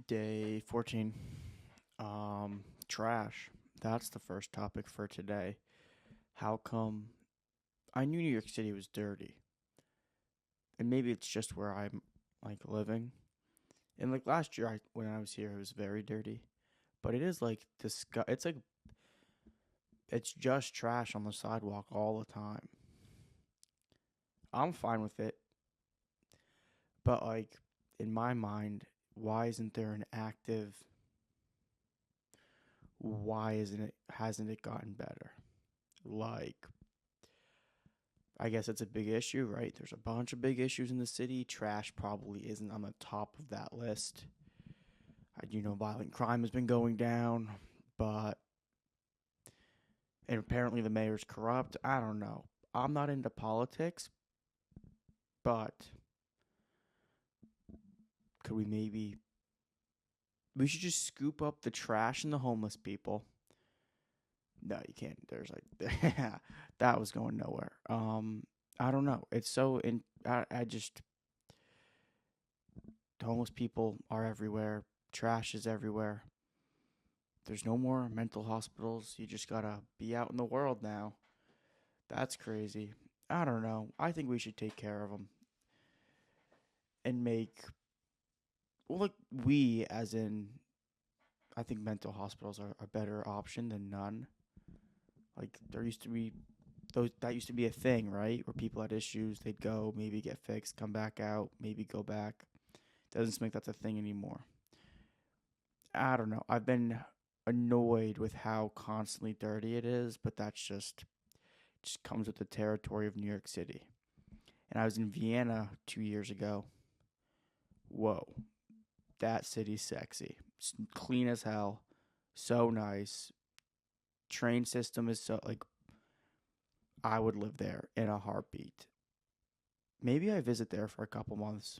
Day 14. Trash. That's the first topic for today. How come I knew New York City was dirty? And maybe it's just where I'm living. And last year when I was here it was very dirty. But it is it's just trash on the sidewalk all the time. I'm fine with it, but in my mind, why isn't there an active why isn't it hasn't it gotten better? Like I guess it's a big issue, right? There's a bunch of big issues in the city. Trash probably isn't on the top of that list. Violent crime has been going down, but and apparently the mayor's corrupt. I don't know. I'm not into politics, but could we should just scoop up the trash and the homeless people. No, you can't. There's that was going nowhere. I don't know. It's so in. I just homeless people are everywhere. Trash is everywhere. There's no more mental hospitals. You just gotta be out in the world now. That's crazy. I don't know. I think we should take care of them and make well, we as in. I think mental hospitals are a better option than none. Like there used to be those that used to be a thing, right? Where people had issues, they'd go, maybe get fixed, come back out, maybe go back. Doesn't seem like that's a thing anymore. I don't know. I've been annoyed with how constantly dirty it is, but that's just comes with the territory of New York City. And I was in Vienna 2 years ago. Whoa, that city's sexy. It's clean as hell, so nice. Train system is so I would live there in a heartbeat. Maybe I visit there for a couple months.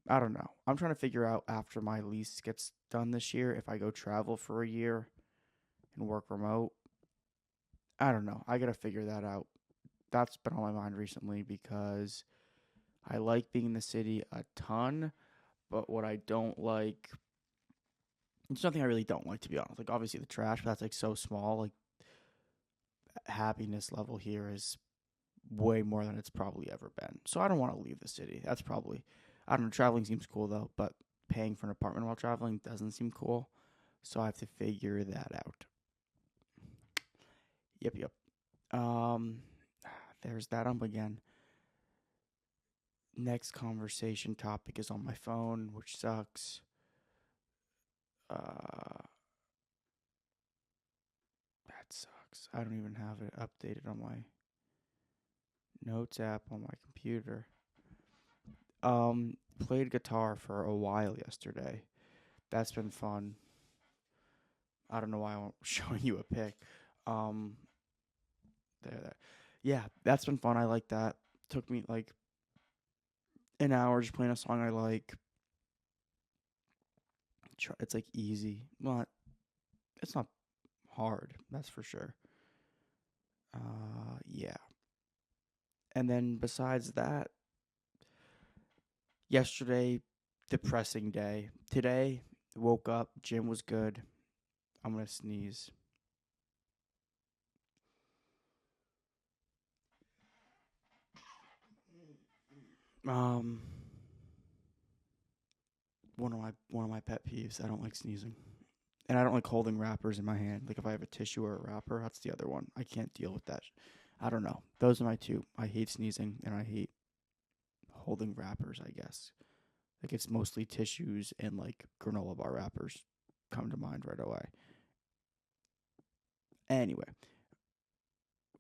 I don't know. I'm trying to figure out after my lease gets done this year if I go travel for a year and work remote. I don't know. I got to figure that out. That's been on my mind recently because I like being in the city a ton, but what I don't like, it's nothing I really don't like to be honest. Like obviously the trash, but that's so small. Like happiness level here is way more than it's probably ever been. So I don't want to leave the city. That's probably I don't know. Traveling seems cool though, but paying for an apartment while traveling doesn't seem cool. So I have to figure that out. Yep. Um, there's that again. Next conversation topic is on my phone, which sucks. Uh, that sucks. I don't even have it updated on my notes app on my computer. Played guitar for a while yesterday. That's been fun. I don't know why I'm showing you a pic. Um, there. Yeah, that's been fun. I like that. Took me an hour just playing a song I like. It's easy. Not. It's not hard. That's for sure. Yeah. And then besides that, yesterday, depressing day. Today, woke up. Gym was good. I'm gonna sneeze. Um, one of my pet peeves. I don't like sneezing. And I don't like holding wrappers in my hand. Like if I have a tissue or a wrapper, that's the other one. I can't deal with that. I don't know. Those are my two. I hate sneezing and I hate holding wrappers, I guess. Like it's mostly tissues and granola bar wrappers come to mind right away. Anyway,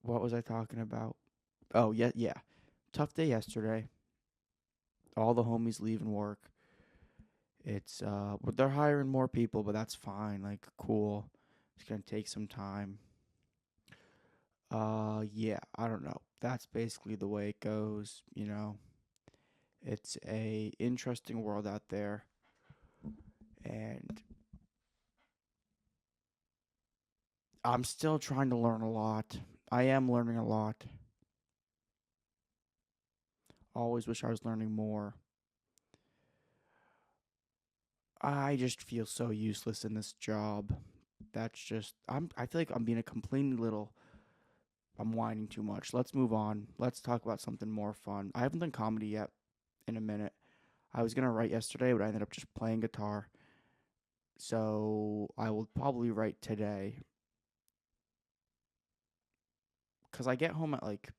what was I talking about? Oh, yeah. Tough day yesterday. All the homies leaving work. It's but they're hiring more people, but that's fine. Cool. It's going to take some time. Yeah, I don't know. That's basically the way it goes. It's a interesting world out there and I'm still trying to learn a lot. I am learning a lot. Always wish I was learning more. I just feel so useless in this job. That's just I feel like I'm being a completely little I'm whining too much. Let's move on. Let's talk about something more fun. I haven't done comedy yet in a minute. I was gonna write yesterday, but I ended up just playing guitar. So I will probably write today because I get home at like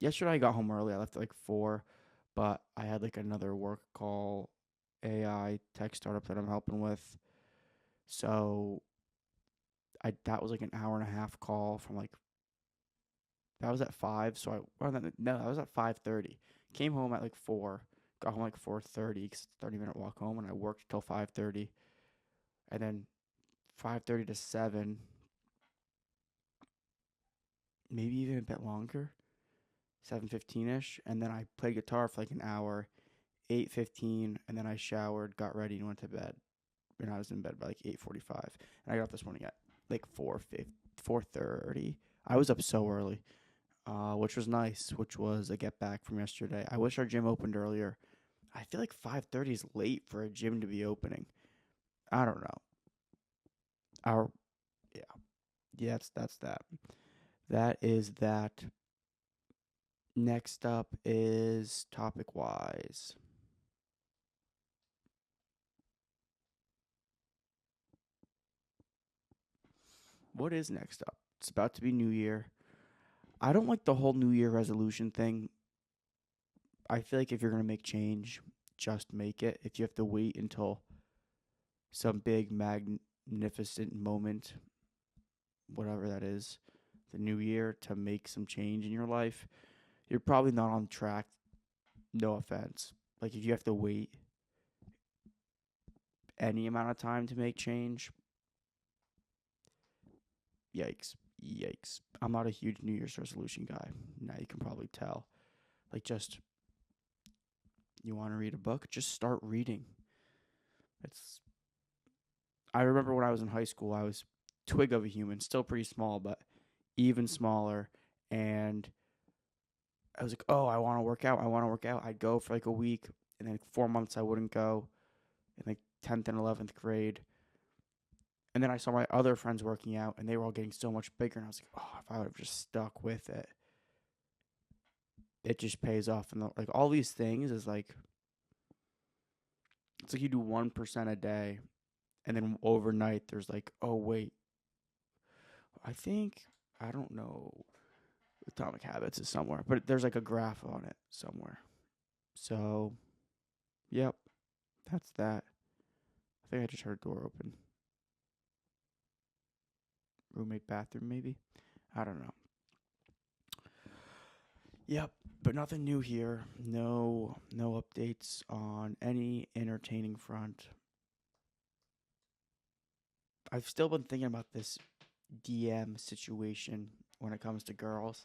yesterday. I got home early. I left at like 4, but I had like another work call, AI tech startup that I'm helping with. So I that was like an hour and a half call from like that was at 5. So no, that was at 5:30. Came home at like 4. Got home like 4:30 because it's a 30-minute walk home, and I worked till 5:30, and then 5:30 to 7, maybe even a bit longer, 7:15 ish, and then I played guitar for like an hour, 8:15, and then I showered, got ready, and went to bed. And I was in bed by like 8:45, and I got up this morning at like 4:30. I was up so early, which was nice. Which was a get back from yesterday. I wish our gym opened earlier. I feel like 5:30 is late for a gym to be opening. I don't know. Our yeah, yeah, that's that. That is that. Next up is topic wise. What is next up? It's about to be New Year. I don't like the whole New Year resolution thing. I feel like if you're going to make change, just make it. If you have to wait until some big, magnificent moment, whatever that is, the New Year, to make some change in your life, you're probably not on track. No offense. Like, if you have to wait any amount of time to make change, yikes. Yikes. I'm not a huge New Year's resolution guy. Now you can probably tell. Like, just, you want to read a book? Just start reading. It's. I remember when I was in high school, I was twig of a human, still pretty small, but even smaller. And I was like, oh, I want to work out. I want to work out. I'd go for like a week, and then 4 months I wouldn't go in like 10th and 11th grade. And then I saw my other friends working out, and they were all getting so much bigger. And I was like, oh, if I would have just stuck with it, it just pays off. And like all these things is like, it's like you do 1% a day, and then overnight there's like, oh, wait, I think, I don't know, Atomic Habits is somewhere, but there's like a graph on it somewhere. So, yep, that's that. I think I just heard a door open. Roommate bathroom, maybe? I don't know. Yep, but nothing new here. No updates on any entertaining front. I've still been thinking about this DM situation when it comes to girls,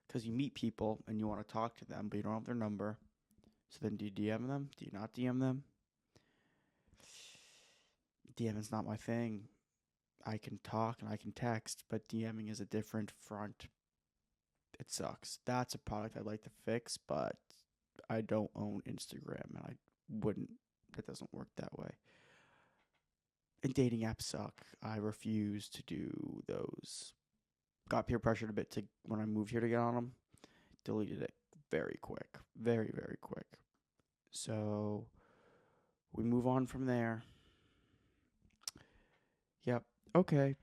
because you meet people and you want to talk to them, but you don't have their number. So then, do you DM them? Do you not DM them? DM is not my thing. I can talk and I can text, but DMing is a different front. It sucks. That's a product I'd like to fix, but I don't own Instagram, and I wouldn't. That doesn't work that way. And dating apps suck. I refuse to do those. Got peer pressured a bit to when I moved here to get on them. Deleted it very quick, very quick. So we move on from there. Yep. Okay.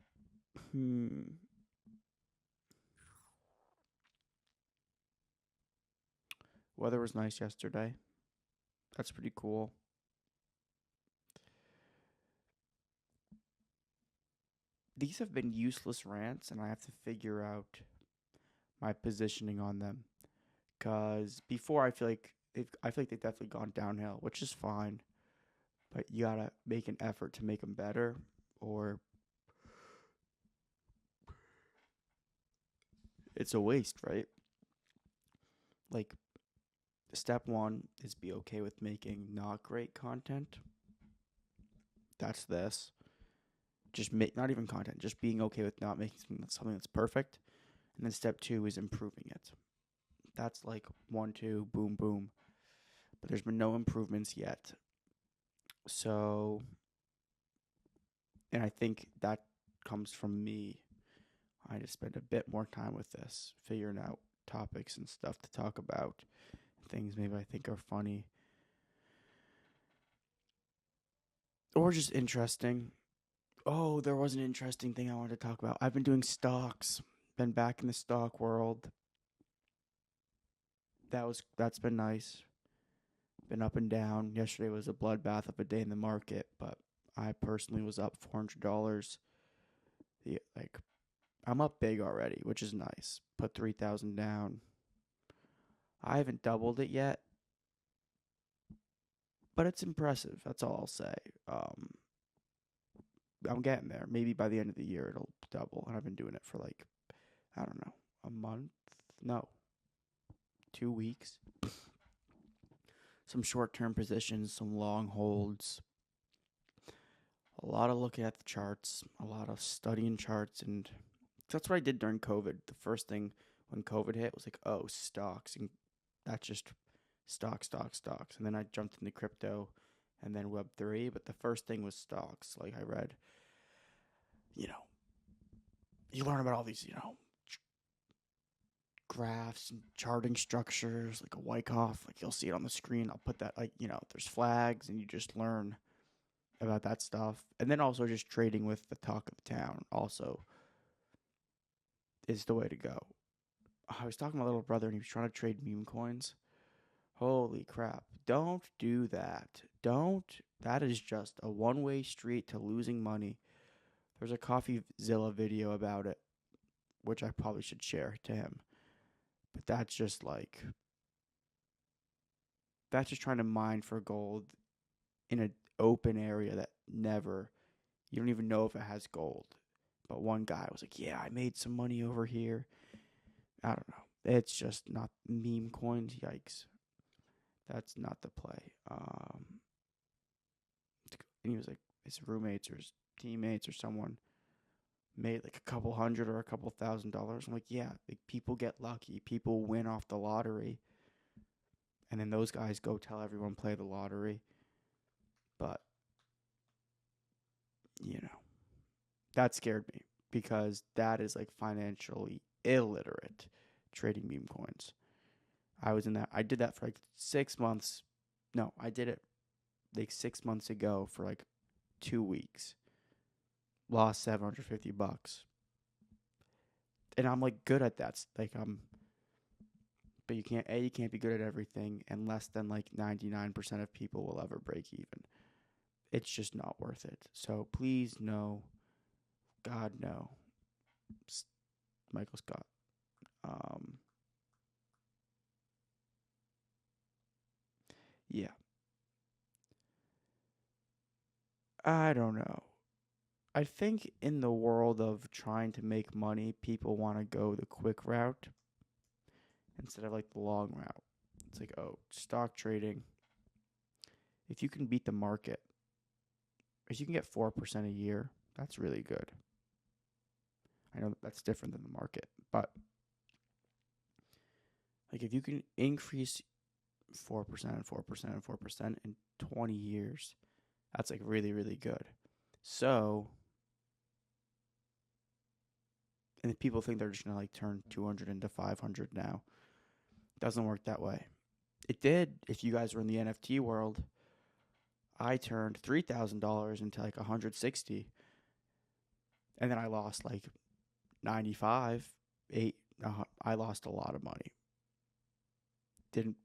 Weather was nice yesterday. That's pretty cool. These have been useless rants, and I have to figure out my positioning on them. Cause before I feel like they've definitely gone downhill, which is fine. But you gotta make an effort to make them better, or it's a waste, right? Like step one is be okay with making not great content. That's this. Just make not even content, just being okay with not making something that's perfect. And then step two is improving it. That's like 1, 2, boom, boom. But there's been no improvements yet. So And I think that comes from me. I just spend a bit more time with this, figuring out topics and stuff to talk about, things maybe I think are funny or just interesting. Oh, there was an interesting thing I wanted to talk about. I've been doing stocks, been back in the stock world. That's been nice. Been up and down. Yesterday was a bloodbath of a day in the market, but I personally was up $400. Like I'm up big already, which is nice. Put 3,000 down. I haven't doubled it yet, but it's impressive. That's all I'll say. Um, I'm getting there. Maybe by the end of the year it'll double. And I've been doing it for like I don't know, a month? No, 2 weeks. Some short-term positions, some long holds. A lot of looking at the charts, a lot of studying charts, and that's what I did during COVID. The first thing when COVID hit was like, oh, stocks, and that's just stocks. And then I jumped into crypto and then Web3, but the first thing was stocks. Like I read, you know, you learn about all these, graphs and charting structures, like a Wyckoff. Like you'll see it on the screen. I'll put that, like, there's flags and you just learn about that stuff. And then also just trading with the talk of the town also is the way to go. I was talking to my little brother and he was trying to trade meme coins. Holy crap. Don't do that. Don't. That is just a one-way street to losing money. There's a CoffeeZilla video about it, which I probably should share to him. But that's just trying to mine for gold in an open area that you don't even know if it has gold. But one guy was like, yeah, I made some money over here. I don't know. It's just not meme coins. Yikes. That's not the play. And he was like, his roommates or his teammates or someone made like a couple hundred or a couple $1,000s. I'm like, yeah, like people get lucky. People win off the lottery. And then those guys go tell everyone play the lottery. But, that scared me because that is like financially illiterate trading meme coins. I did that for like 6 months. No, I did it like 6 months ago for like 2 weeks. Lost $750. And I'm like good at that. But you can't be good at everything, and less than like 99% of people will ever break even. It's just not worth it. So please, no. God, no. Michael Scott. Yeah. I don't know. I think in the world of trying to make money, people want to go the quick route instead of like the long route. It's like, oh, stock trading. If you can beat the market, if you can get 4% a year, that's really good. I know that's different than the market, but like if you can increase 4% and 4% and 4% in 20 years, that's like really, really good. So, and if people think they're just going to like turn 200 into 500 now, it doesn't work that way. It did if you guys were in the NFT world. I turned $3,000 into like 160, and then I lost like 95, 8. I lost a lot of money. Didn't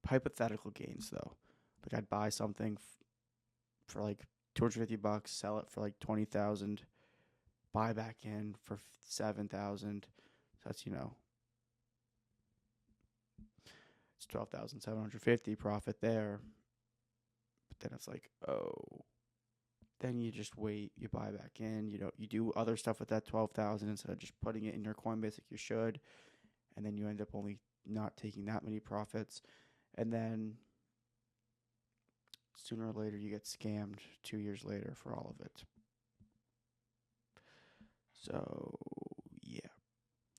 hypothetical gains though. Like I'd buy something for like $250, sell it for like 20,000, buy back in for 7,000. So that's it's 12,750 profit there. But then it's like, oh, then you just wait, you buy back in, you do other stuff with that 12,000 instead of just putting it in your Coinbase like you should, and then you end up only not taking that many profits, and then sooner or later you get scammed 2 years later for all of it. So yeah,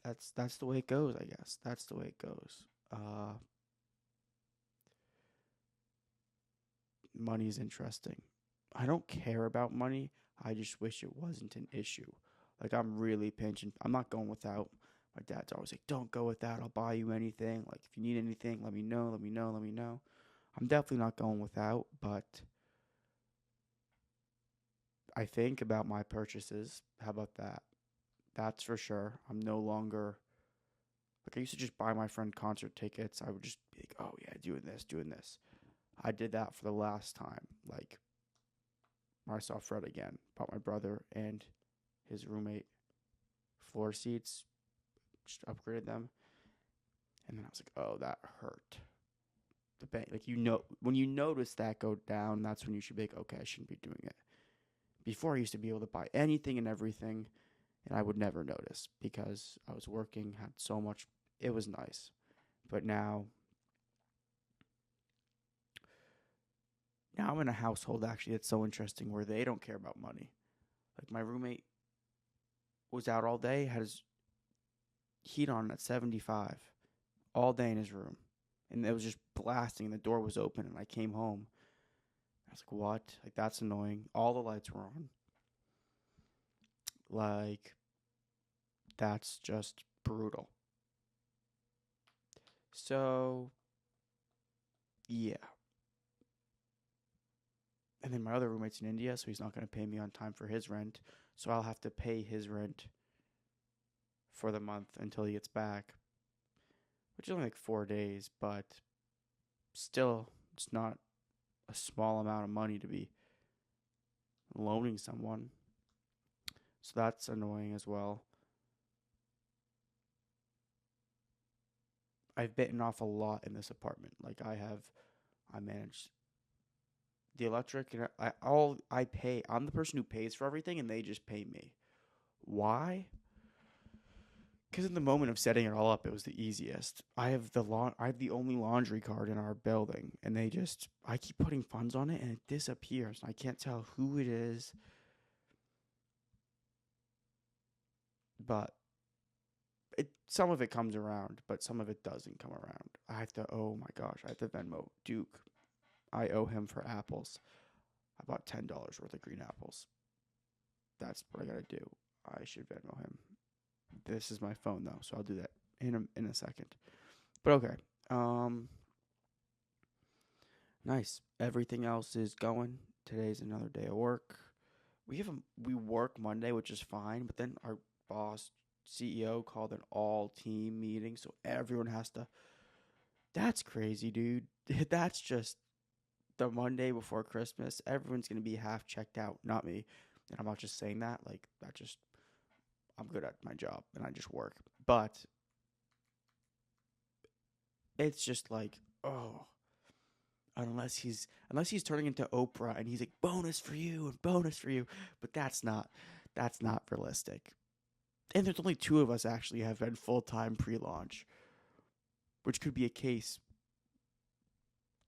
that's the way it goes, I guess. That's the way it goes. Money is interesting. I don't care about money. I just wish it wasn't an issue. Like, I'm really pinching. I'm not going without. My dad's always like, don't go without. I'll buy you anything. Like, if you need anything, let me know, let me know, let me know. I'm definitely not going without, but I think about my purchases. How about that? That's for sure. I'm no longer like I used to just buy my friend concert tickets. I would just be like, oh yeah, doing this, doing this. I did that for the last time. Like when I saw Fred again, bought my brother and his roommate floor seats, just upgraded them, and then I was like, oh, that hurt. The bank, like when you notice that go down, that's when you should be like, okay, I shouldn't be doing it. Before I used to be able to buy anything and everything, and I would never notice because I was working, had so much. It was nice, but now I'm in a household actually that's so interesting where they don't care about money. Like my roommate was out all day, had his heat on at 75 all day in his room. And it was just blasting and the door was open and I came home. I was like, what? Like that's annoying. All the lights were on. Like that's just brutal. So, yeah. And then my other roommate's in India, so he's not going to pay me on time for his rent. So I'll have to pay his rent for the month until he gets back, which is only like 4 days, but still, it's not a small amount of money to be loaning someone. So that's annoying as well. I've bitten off a lot in this apartment. Like I manage the electric and I pay. I'm the person who pays for everything, and they just pay me. Why? Because in the moment of setting it all up, it was the easiest. I have the only laundry card in our building, and I keep putting funds on it, and it disappears. I can't tell who it is, but some of it comes around, but some of it doesn't come around. Oh my gosh, I have to Venmo Duke. I owe him for apples. I bought $10 worth of green apples. That's what I gotta do. I should Venmo him. This is my phone though, so I'll do that in a second. But okay. Nice. Everything else is going. Today's another day of work. We work Monday, which is fine, but then our boss CEO called an all team meeting, so everyone has to. That's crazy, dude. That's just the Monday before Christmas. Everyone's gonna be half checked out, not me. And I'm not just saying that. Like I'm good at my job and I just work. But it's just like, oh, unless he's turning into Oprah and he's like bonus for you and bonus for you, but that's not realistic. And there's only two of us actually have been full-time pre-launch, which could be a case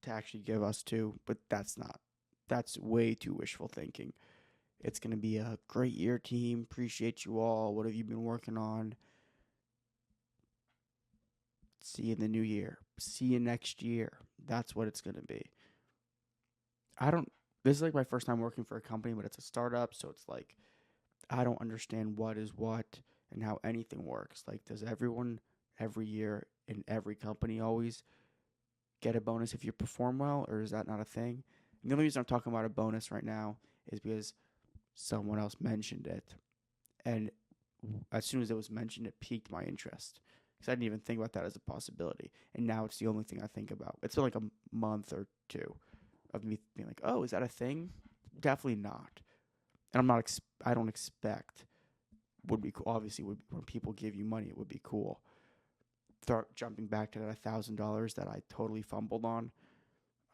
to actually give us two, but that's way too wishful thinking. It's going to be a great year, team. Appreciate you all. What have you been working on? See you in the new year. See you next year. That's what it's going to be. This is like my first time working for a company, but it's a startup. So it's like, I don't understand what is what and how anything works. Like, does everyone every year in every company always get a bonus if you perform well, or is that not a thing? And the only reason I'm talking about a bonus right now is because someone else mentioned it. And as soon as it was mentioned, it piqued my interest because I didn't even think about that as a possibility. And now it's the only thing I think about. It's been like a month or two of me being like, oh, is that a thing? Definitely not. And I don't expect would be cool. Obviously, when people give you money, it would be cool. Start jumping back to that $1,000 that I totally fumbled on.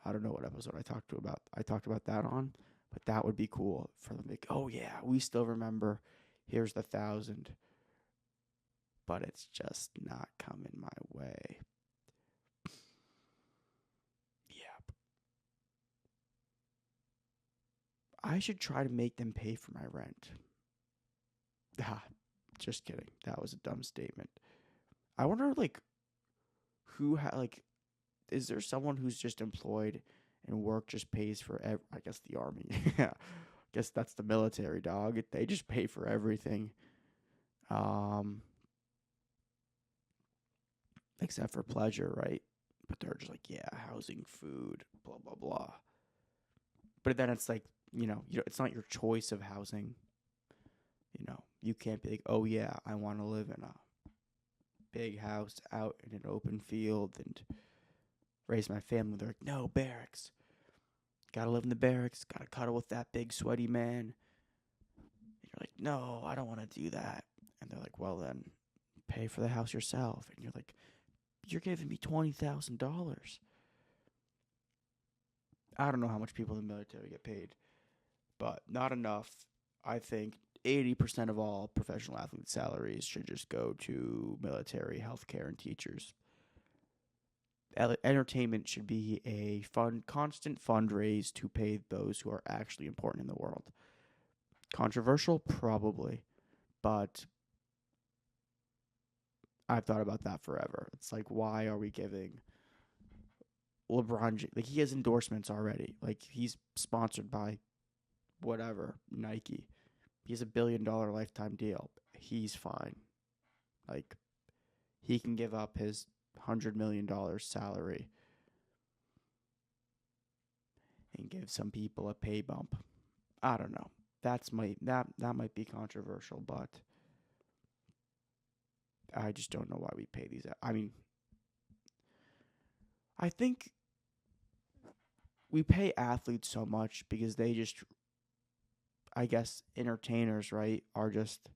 I don't know what episode I talked about. I talked about that on, but that would be cool for them. Like, oh yeah, we still remember. Here's the 1,000, but it's just not coming my way. Yep. I should try to make them pay for my rent. Ah, just kidding. That was a dumb statement. I wonder, like, is there someone who's just employed and work just pays for I guess the army. Yeah. Guess that's the military, dog. They just pay for everything. Um, except for pleasure, right? But they're just like, yeah, housing, food, blah blah blah. But then it's like, it's not your choice of housing. You can't be like, oh yeah, I want to live in a big house out in an open field and raise my family. They're like, no, barracks. Gotta live in the barracks. Gotta cuddle with that big sweaty man. And you're like, no, I don't want to do that. And they're like, well then, pay for the house yourself. And you're like, you're giving me $20,000. I don't know how much people in the military get paid, but not enough. I think 80% of all professional athlete salaries should just go to military, healthcare, and teachers. Entertainment should be a constant fundraise to pay those who are actually important in the world. Controversial? Probably. But I've thought about that forever. It's like, why are we giving LeBron, like, he has endorsements already. Like, he's sponsored by whatever, Nike. He has $1 billion lifetime deal. He's fine. Like, he can give up his $100 million salary and give some people a pay bump. I don't know. That might be controversial, but I just don't know why we pay these. I mean, I think we pay athletes so much because they just, I guess, entertainers, right, are just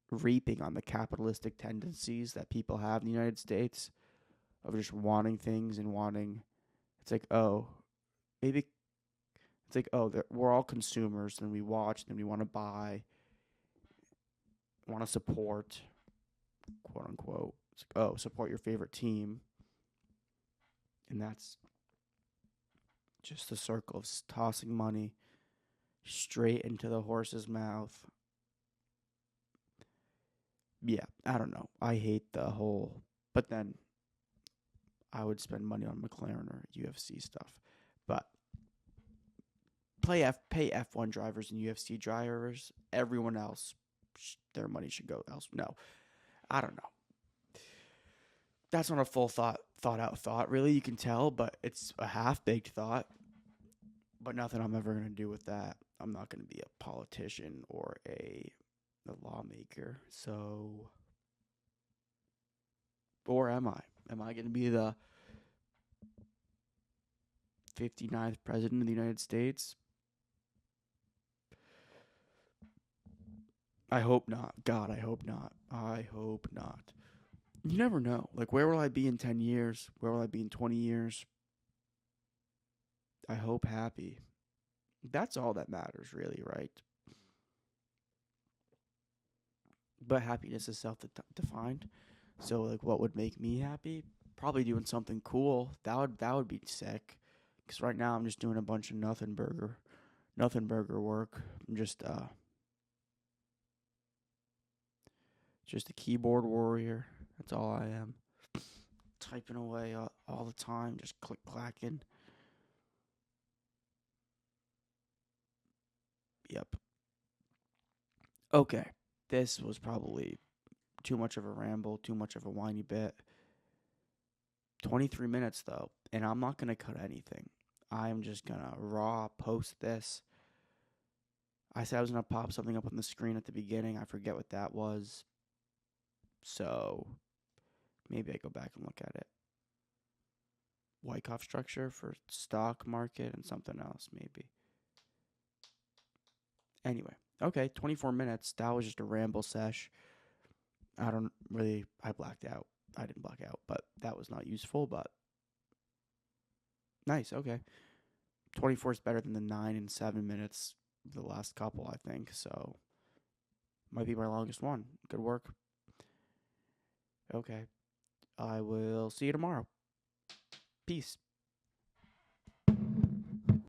reaping on the capitalistic tendencies that people have in the United States of just wanting things and wanting. It's like, oh, maybe it's like, oh, we're all consumers, and we watch, and we want to buy, want to support, quote unquote. It's like, oh, support your favorite team. And that's just the circle of tossing money straight into the horse's mouth. Yeah, I don't know. I hate the whole, but then I would spend money on McLaren or UFC stuff. But pay F1 drivers and UFC drivers. Everyone else, their money should go else. No, I don't know. That's not a full thought out thought, really. You can tell, but it's a half-baked thought. But nothing I'm ever going to do with that. I'm not going to be a politician or a lawmaker. So, or am I? Am I going to be the 59th president of the United States? I hope not. God, I hope not. I hope not. You never know. Like, where will I be in 10 years? Where will I be in 20 years? I hope happy. That's all that matters, really, right? But happiness is self-defined. So, like, what would make me happy? Probably doing something cool. That would be sick. Because right now I'm just doing a bunch of nothing burger work. I'm just a keyboard warrior. That's all I am. Typing away all the time, just click-clacking. Yep. Okay. This was probably too much of a ramble, too much of a whiny bit. 23 minutes, though, and I'm not going to cut anything. I'm just going to raw post this. I said I was going to pop something up on the screen at the beginning. I forget what that was. So maybe I go back and look at it. Wyckoff structure for stock market and something else, maybe. Anyway, okay, 24 minutes. That was just a ramble sesh. I blacked out. I didn't black out, but that was not useful, but nice, okay. 24 is better than the 9 and 7 minutes the last couple, I think, so might be my longest one. Good work. Okay. I will see you tomorrow. Peace.